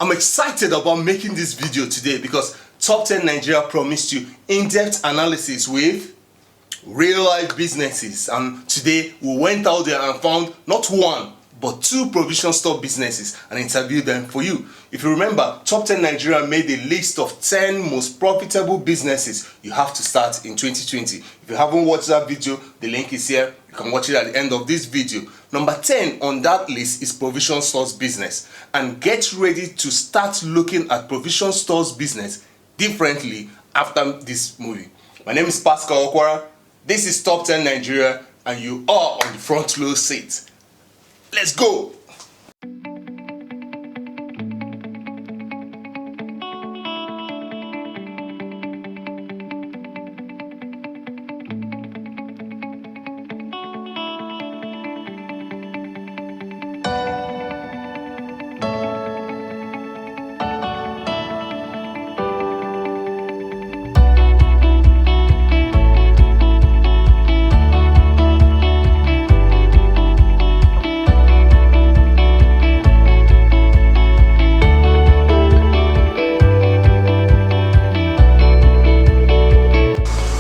I'm excited about making this video today because Top 10 Nigeria promised you in-depth analysis with real-life businesses, and today we went out there and found not one but two provision store businesses and interviewed them for you. If you remember, Top 10 Nigeria made a list of 10 most profitable businesses you have to start in 2020. If you haven't watched that video, the link is here. You can watch it at the end of this video. Number 10 on that list is provision stores business, and get ready to start looking at provision stores business differently after this movie. My name is Pascal Okwara. This is Top 10 Nigeria, and you are on the front row seat. Let's go!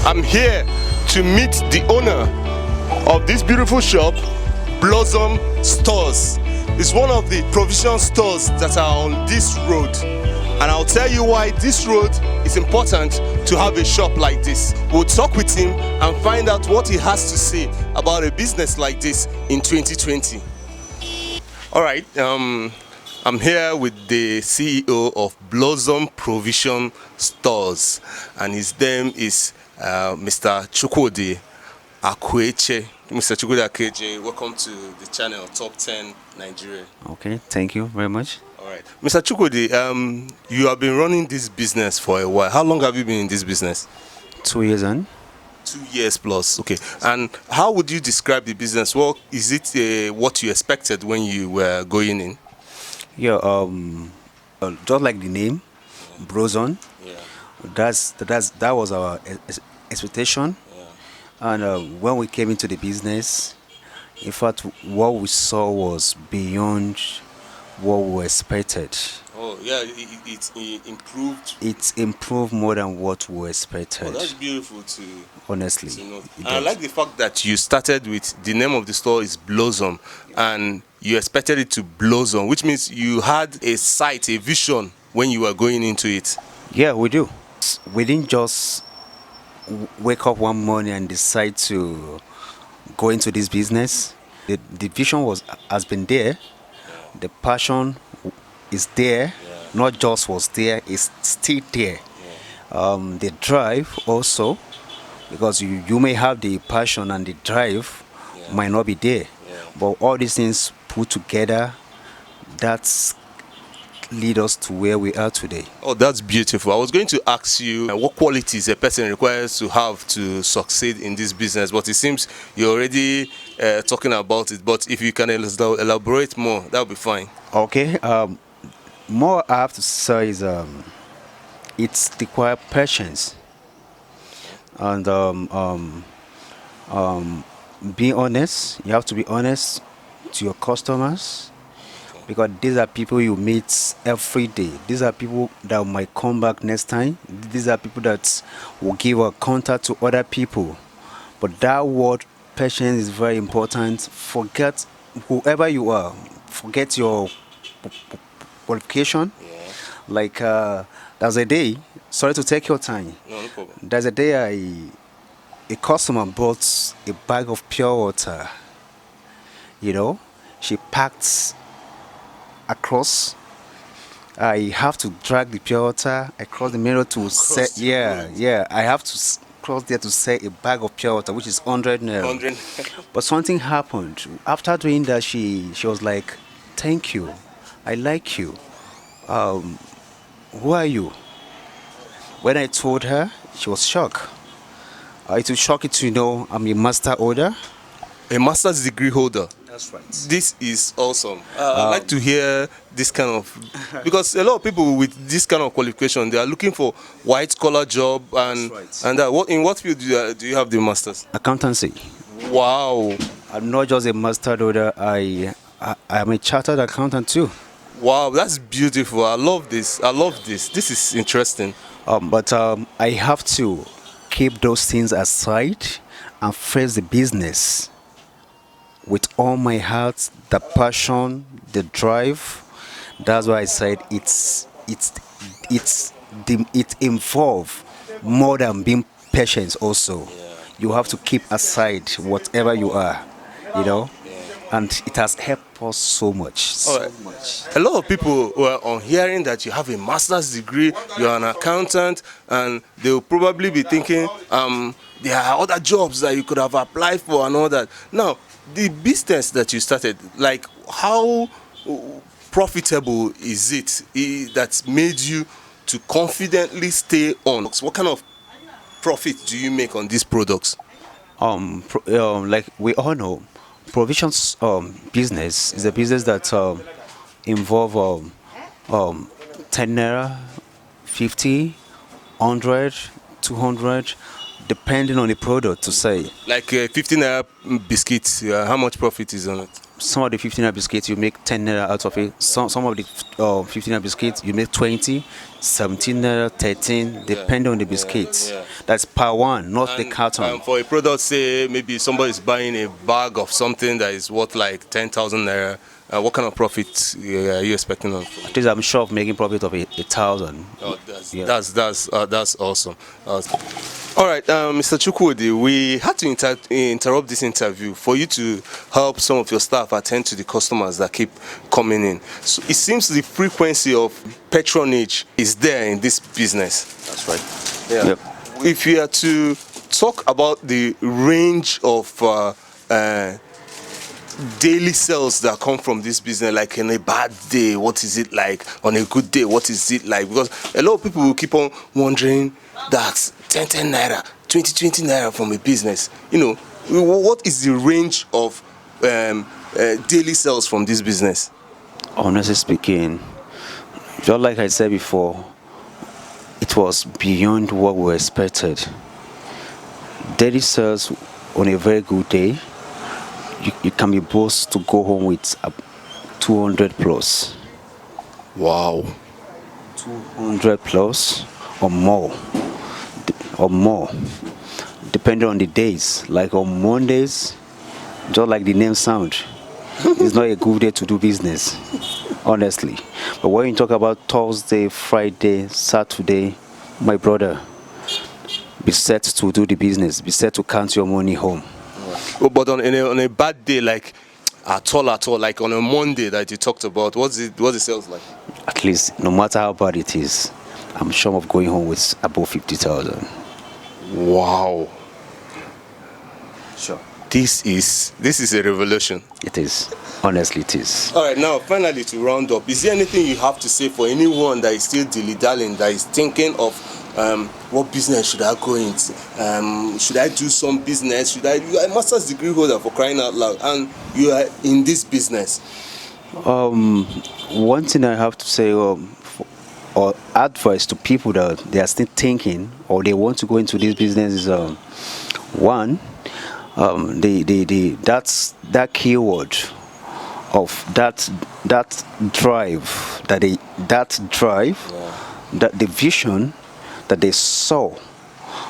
I'm here to meet the owner of this beautiful shop, Blossom Stores. It's one of the provision stores that are on this road, and I'll tell you why this road is important to have a shop like this. We'll talk with him and find out what he has to say about a business like this in 2020. Alright, I'm here with the CEO of Blossom Provision Stores, and his name is Mr. Chukwudi Akweche. Mr. Chukwudi Akweche, welcome to the channel Top 10 Nigeria. Okay, thank you very much. All right, Mr. Chukwudi, you have been running this business for a while. How long have you been in this business? 2 years on. 2 years plus. Okay, and how would you describe the business? Well, is it what you expected when you were going in? Yeah, just like the name, Blossom. Yeah. That was our expectation. Yeah. And when we came into the business, in fact, what we saw was beyond what we expected. Oh yeah, it improved. It's improved more than what we expected. Oh, that's beautiful to honestly. To know. I like the fact that you started with the name of the store is Blossom, and you expected it to blossom, which means you had a sight, a vision when you were going into it. Yeah, we do. We didn't just wake up one morning and decide to go into this business. The vision has been there. Yeah. The passion is there. Yeah. Not just was there, it's still there. Yeah. The drive also, because you may have the passion and the drive might not be there. Yeah. But all these things put together, that's lead us to where we are today. Oh, that's beautiful. I was going to ask you what qualities a person requires to have to succeed in this business, but it seems you're already talking about it. But if you can elaborate more, that would be fine. Okay. More I have to say is it's require patience and being honest. You have to be honest to your customers, because these are people you meet every day. These are people that might come back next time. These are people that will give a contact to other people. But that word patience is very important. Forget whoever you are. Forget your qualification. Yeah. Like there's a day, sorry to take your time. No problem. There's a day a customer bought a bag of pure water. You know, she packed across. I have to drag the pure water across the mirror to say, I have to cross there to say a bag of pure water, which is 100 naira. 100. But something happened. After doing that, she was like, thank you, I like you. Who are you? When I told her, she was shocked. It will shock you to know I'm a master holder. A master's degree holder. That's right. This is awesome. I'd like to hear this kind of, because a lot of people with this kind of qualification, they are looking for white collar job, and in what field do you have the masters? Accountancy. Wow. I'm not just a master holder. I am a chartered accountant too. Wow, that's beautiful. I love this. I love this. This is interesting. But I have to keep those things aside and face the business with all my heart, the passion, the drive. That's why I said it involves more than being patient. Also, you have to keep aside whatever you are, you know, and it has helped us so much, so Alright. much. A lot of people were on hearing that you have a master's degree, you're an accountant, and they'll probably be thinking there are other jobs that you could have applied for and all that. Now, the business that you started, like how profitable is it that's made you to confidently stay on? What kind of profit do you make on these products? Like we all know, provisions business is a business that involve 10 naira, 50, 100, 200, depending on the product to say. Like 15 naira biscuits, how much profit is on it? Some of the 15 naira biscuits you make 10 naira out of it. Some of the 15 naira biscuits you make 20, 17 naira, 13, depending on the biscuits. That's per one, not the carton. For a product, say maybe somebody is buying a bag of something that is worth like 10,000 naira. What kind of profit are you expecting on? At least I'm sure of making profit of 1,000. Oh, that's awesome. All right, Mr. Chukwudi, we had to interrupt this interview for you to help some of your staff attend to the customers that keep coming in. So it seems the frequency of patronage is there in this business. That's right. Yeah. Yep. If you are to talk about the range of daily sales that come from this business, like in a bad day, what is it like? On a good day, what is it like? Because a lot of people will keep on wondering that 10 naira, 20 naira from a business. You know, what is the range of daily sales from this business? Honestly speaking, just like I said before, it was beyond what we expected. Daily sales on a very good day, you can be both to go home with 200 plus. Wow. 200 plus or more, depending on the days. Like on Mondays, just like the name sound, it's not a good day to do business, honestly. But when you talk about Thursday, Friday, Saturday, my brother, be set to do the business, be set to count your money home. But on a bad day, like at all, like on a Monday that you talked about, what's the sales like? At least, no matter how bad it is, I'm sure of going home with above 50,000. Wow. Sure. This is a revolution. It is. Honestly, it is. All right, now finally to round up, is there anything you have to say for anyone that is still dilly-dallying, that is thinking of what business should I go into? Should I do some business? You are a master's degree holder, for crying out loud, and you are in this business. One thing I have to say, or advice to people that they are still thinking or they want to go into this business is one, that keyword of that drive, that the vision that they saw.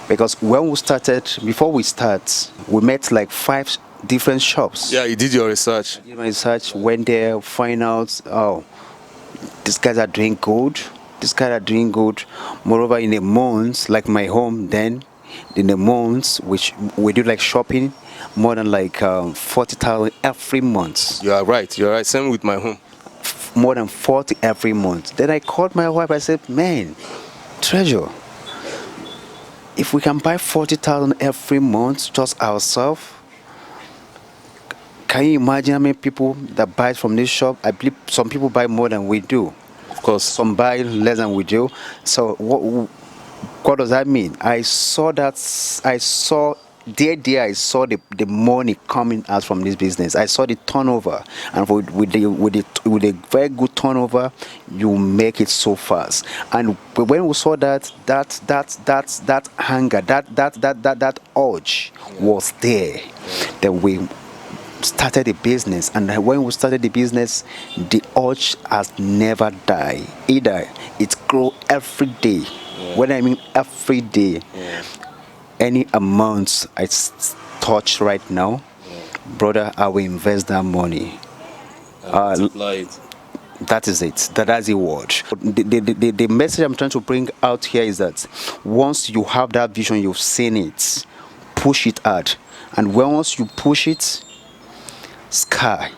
Because when we started, before we start, we met like 5 different shops. Yeah, you did your research. I did my research, went there, find out, oh, these guys are doing good. These guys are doing good. Moreover, in a month, like my home then, in a month, which we do like shopping, more than like 40,000 every month. You are right. Same with my home. More than 40 every month. Then I called my wife. I said, man, Treasure, if we can buy 40,000 every month just ourselves, can you imagine how many people that buy from this shop? I believe some people buy more than we do. Of course. Some buy less than we do. So what does that mean? I saw the money coming out from this business. I saw the turnover, and with a very good turnover, you make it so fast. And when we saw that hunger, that urge was there, then we started a business, and when we started the business, the urge has never died. Either it grow every day. When I mean every day, any amount I touch right now, brother, I will invest that money. Multiply it. That is it. That's the word. The message I'm trying to bring out here is that once you have that vision, you've seen it, push it hard. And once you push it, sky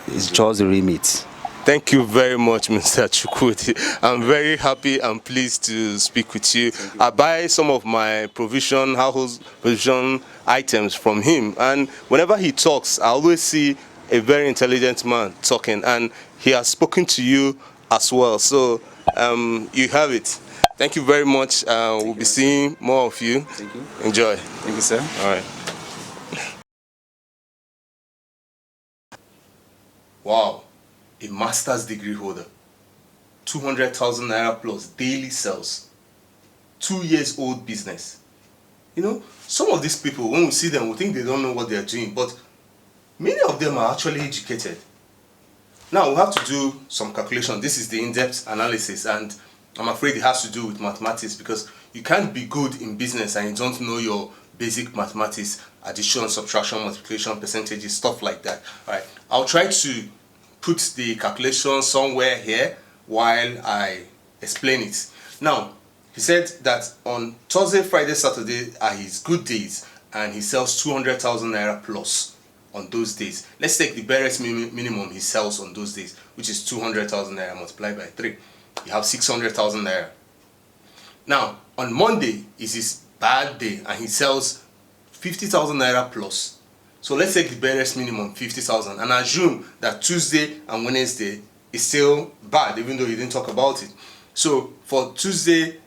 is just the limit. Thank you very much, Mr. Chukwudi. I'm very happy and pleased to speak with you. I buy some of my household provision items from him, and whenever he talks, I always see a very intelligent man talking, and he has spoken to you as well. So you have it. Thank you very much. We'll be seeing more of you. Thank you. Enjoy. Thank you, sir. All right. Wow. A master's degree holder, 200,000 naira plus daily sales, 2 years old business. You know, some of these people, when we see them, we think they don't know what they are doing, but many of them are actually educated. Now we have to do some calculation. This is the in-depth analysis, and I'm afraid it has to do with mathematics, because you can't be good in business and you don't know your basic mathematics, addition, subtraction, multiplication, percentages, stuff like that. All right, I'll try to put the calculation somewhere here while I explain it. Now, he said that on Thursday, Friday, Saturday are his good days, and he sells 200,000 naira plus on those days. Let's take the barest minimum he sells on those days, which is 200,000 naira multiplied by 3. You have 600,000 naira. Now, on Monday is his bad day, and he sells 50,000 naira plus. So let's take the barest minimum, 50,000, and assume that Tuesday and Wednesday is still bad, even though he didn't talk about it. So for Tuesday,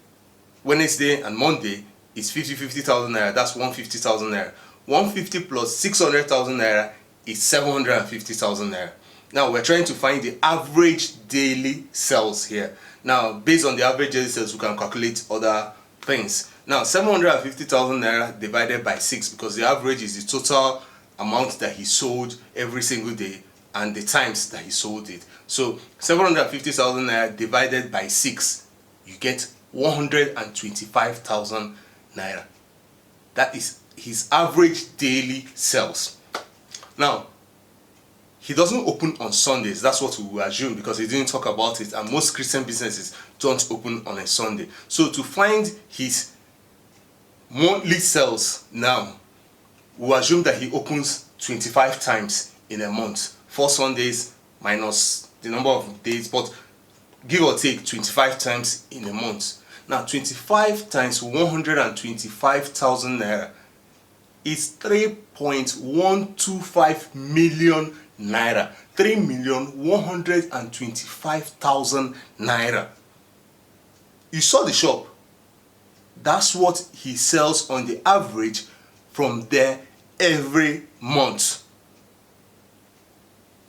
Wednesday, and Monday, it's 50,000 naira. That's 150,000 naira. 150 plus 600,000 naira is 750,000 naira. Now we're trying to find the average daily sales here. Now, based on the average daily sales, we can calculate other things. Now, 750,000 naira divided by 6, because the average is the total amount that he sold every single day and the times that he sold it. So 750,000 naira divided by 6, you get 125,000 naira. That is his average daily sales. Now, he doesn't open on Sundays. That's what we will assume, because he didn't talk about it, and most Christian businesses don't open on a Sunday. So to find his monthly sales now, we'll assume that he opens 25 times in a month. 4 Sundays minus the number of days, but give or take 25 times in a month. Now 25 times 125,000 naira is 3.125 million naira. 3,125,000 naira. You saw the shop. That's what he sells on the average from there every month.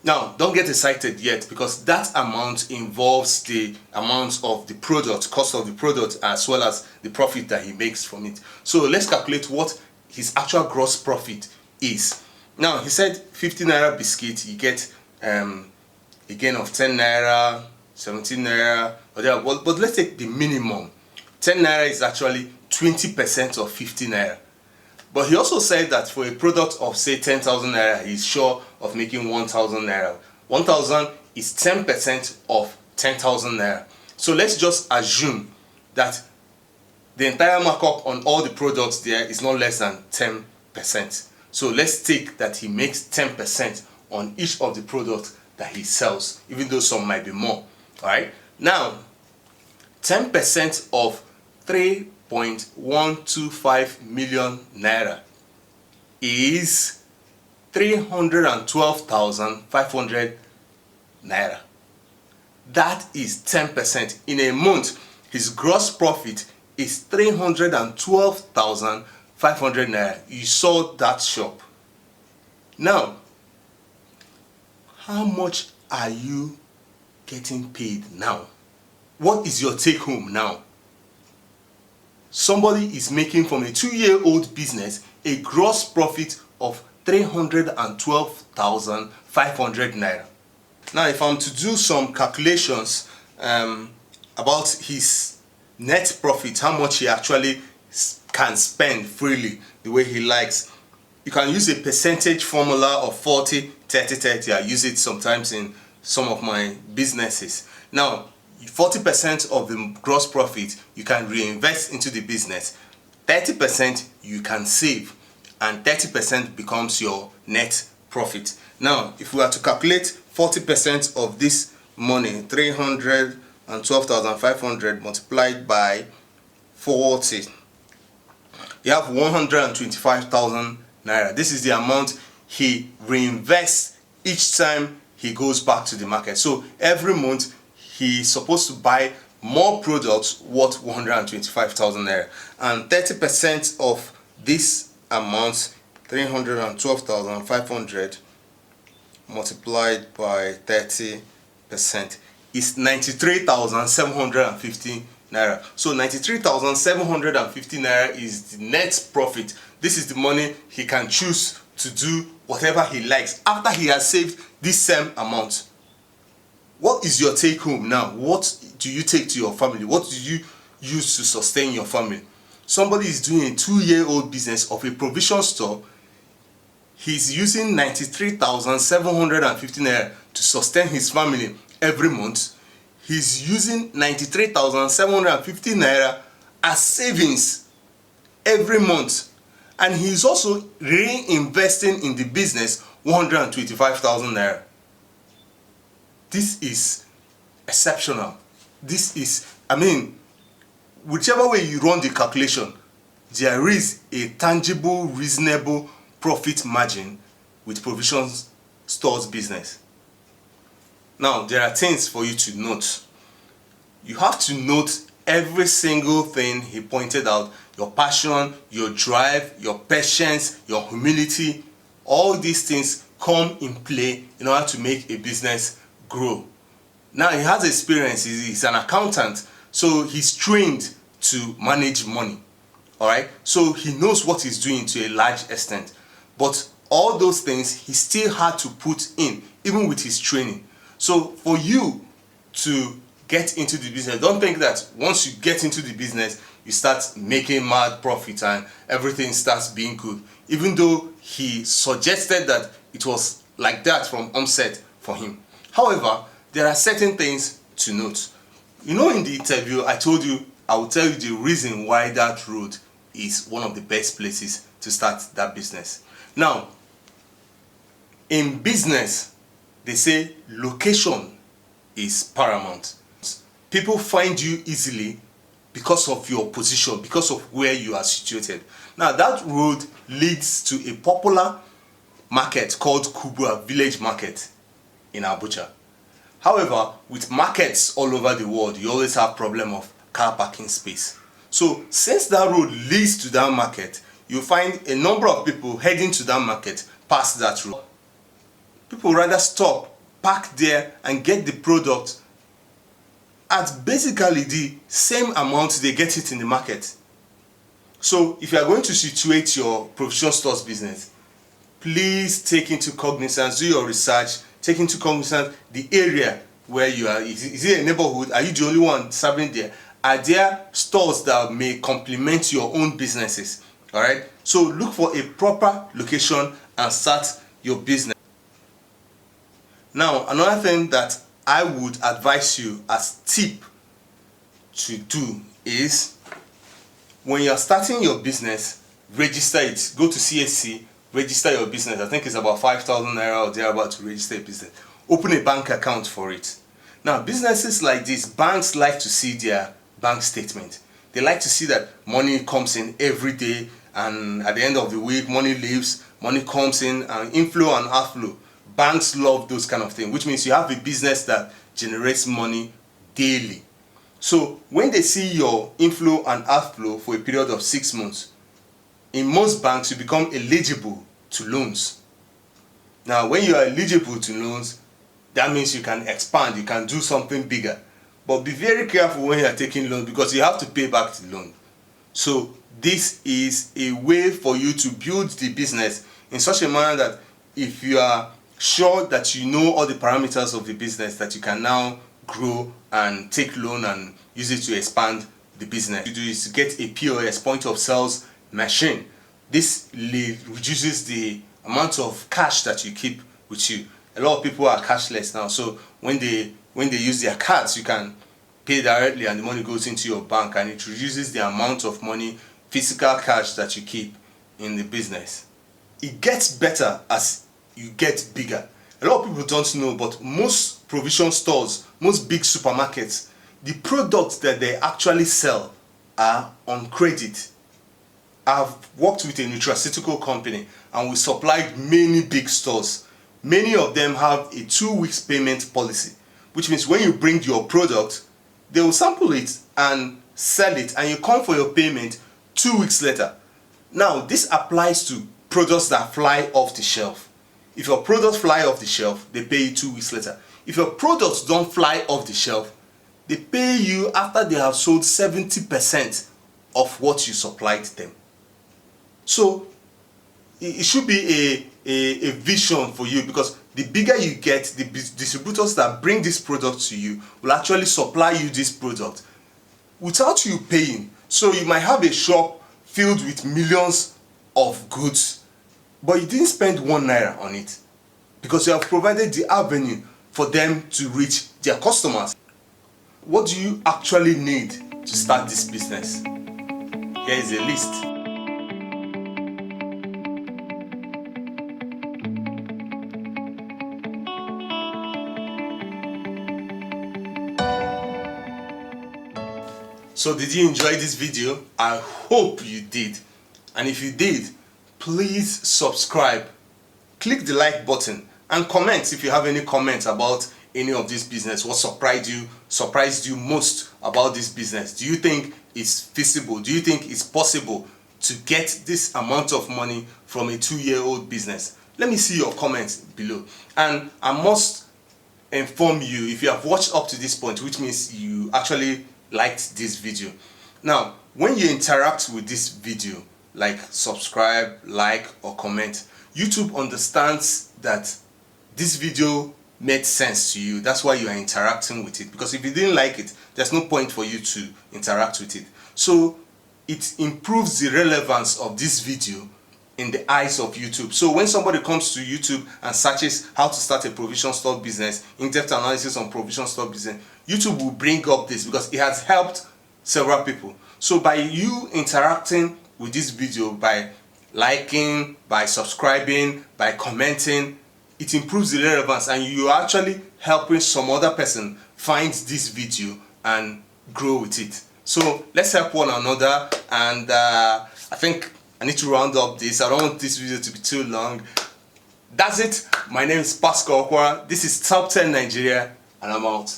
Now, don't get excited yet, because that amount involves the amount of the product, cost of the product, as well as the profit that he makes from it. So let's calculate what his actual gross profit is. Now, he said 50 naira biscuit, you get a gain of 10 naira, 17 naira, whatever. But let's take the minimum. 10 naira is actually 20% of 50 naira. But he also said that for a product of, say, 10,000 naira, he's sure of making 1,000 naira. 1,000 is 10% of 10,000 naira. So let's just assume that the entire markup on all the products there is not less than 10%. So let's take that he makes 10% on each of the products that he sells, even though some might be more. Alright? Now, 10% of 3.125 million naira is 312,500 naira. That is 10%. In a month, his gross profit is 312,500 naira. You saw that shop. Now, how much are you getting paid now? What is your take home now? Somebody is making from a 2-year-old business a gross profit of 312,500 naira. Now, if I'm to do some calculations about his net profit, how much he actually can spend freely the way he likes, you can use a percentage formula of 40 30 30. I use it sometimes in some of my businesses. Now, 40% of the gross profit you can reinvest into the business, 30% you can save, and 30% becomes your net profit. Now, if we are to calculate 40% of this money, 312,500 multiplied by 40, you have 125,000 naira. This is the amount he reinvests each time he goes back to the market. So every month he's supposed to buy more products worth 125,000 naira, and 30% of this amount, 312,500 multiplied by 30% is 93,750 naira. So 93,750 naira is the net profit. This is the money he can choose to do whatever he likes after he has saved this same amount. What is your take home now? What do you take to your family? What do you use to sustain your family? Somebody is doing a 2-year-old business of a provision store. He's using 93,750 naira to sustain his family every month. He's using 93,750 naira as savings every month. And he's also reinvesting in the business 125,000 naira. This is exceptional. This is, whichever way you run the calculation, there is a tangible, reasonable profit margin with provision stores business. Now, there are things for you to note. You have to note every single thing he pointed out: your passion, your drive, your patience, your humility. All these things come in play in order to make a business grow. Now, he has experience. He's an accountant, so he's trained to manage money. All right, so he knows what he's doing to a large extent. But all those things he still had to put in, even with his training. So for you to get into the business, don't think that once you get into the business you start making mad profit and everything starts being good, even though he suggested that it was like that from onset for him. However, there are certain things to note. In the interview I told you I will tell you the reason why that road is one of the best places to start that business. Now, in business, they say location is paramount. People find you easily because of your position, because of where you are situated. Now, that road leads to a popular market called Kubwa Village Market in Abuja. However, with markets all over the world, you always have problem of car parking space. So, since that road leads to that market, you find a number of people heading to that market past that road. People rather stop, park there, and get the product at basically the same amount they get it in the market. So if you are going to situate your provision stores business, please take into cognizance, do your research, take into cognizance the area where you are. Is it a neighborhood? Are you the only one serving there? Are there stores that may complement your own businesses? All right, so look for a proper location and start your business. Now, another thing that I would advise you as tip to do is, when you're starting your business, register it. Go to CSC, register your business. I think it's about 5,000 naira or thereabout to register a business. Open a bank account for it. Now, businesses like this, banks like to see their bank statement. They like to see that money comes in every day, and at the end of the week, money leaves, money comes in, and inflow and outflow. Banks love those kind of things, which means you have a business that generates money daily. So when they see your inflow and outflow for a period of 6 months, in most banks you become eligible to loans. Now, when you are eligible to loans, that means you can expand, you can do something bigger. But be very careful when you are taking loans, because you have to pay back the loan. So this is a way for you to build the business in such a manner that if you are sure that you know all the parameters of the business, that you can now grow and take loan and use it to expand the business. You do is to get a POS, point of sales machine. This reduces the amount of cash that you keep with you. A lot of people are cashless now, so when they use their cards, you can pay directly and the money goes into your bank, and it reduces the amount of money, physical cash, that you keep in the business. It gets better as you get bigger. A lot of people don't know, but most provision stores, most big supermarkets, the products that they actually sell are on credit. I've worked with a nutraceutical company and we supplied many big stores. Many of them have a 2 weeks payment policy, which means when you bring your product, they will sample it and sell it, and you come for your payment 2 weeks later. Now, this applies to products that fly off the shelf. If your products fly off the shelf, they pay you 2 weeks later. If your products don't fly off the shelf, they pay you after they have sold 70% of what you supplied them. So it should be a vision for you, because the bigger you get, the distributors that bring this product to you will actually supply you this product without you paying. So you might have a shop filled with millions of goods, but you didn't spend 1 naira on it, because you have provided the avenue for them to reach their customers. What do you actually need to start this business? Here is a list. So did you enjoy this video? I hope you did. And if you did, please subscribe, click the like button, and comment if you have any comments about any of this business. What surprised you most about this business? Do you think it's feasible? Do you think it's possible to get this amount of money from a 2-year-old business? Let me see your comments below. And I must inform you, if you have watched up to this point, which means you actually liked this video. Now, when you interact with this video, like subscribe, like, or comment, YouTube understands that this video made sense to you. That's why you are interacting with it, because if you didn't like it, there's no point for you to interact with it. So it improves the relevance of this video in the eyes of YouTube. So when somebody comes to YouTube and searches how to start a provision store business, in-depth analysis on provision store business, YouTube will bring up this because it has helped several people. So by you interacting with this video, by liking, by subscribing, by commenting, it improves the relevance, and you are actually helping some other person find this video and grow with it. So let's help one another, and I think I need to round up this. I don't want this video to be too long. That's it. My name is Pascal Okwara. This is Top 10 Nigeria, and I'm out.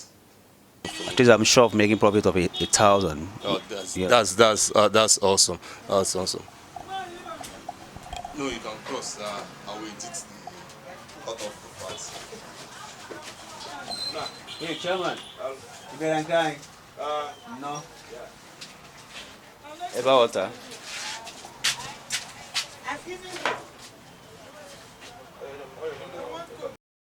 At least I'm sure of making profit of 1,000. Oh, Yeah. that's awesome. That's awesome. No, you can cross. I will edit the cut off the parts. Hey, Chairman. You better going? No. About water. Excuse me.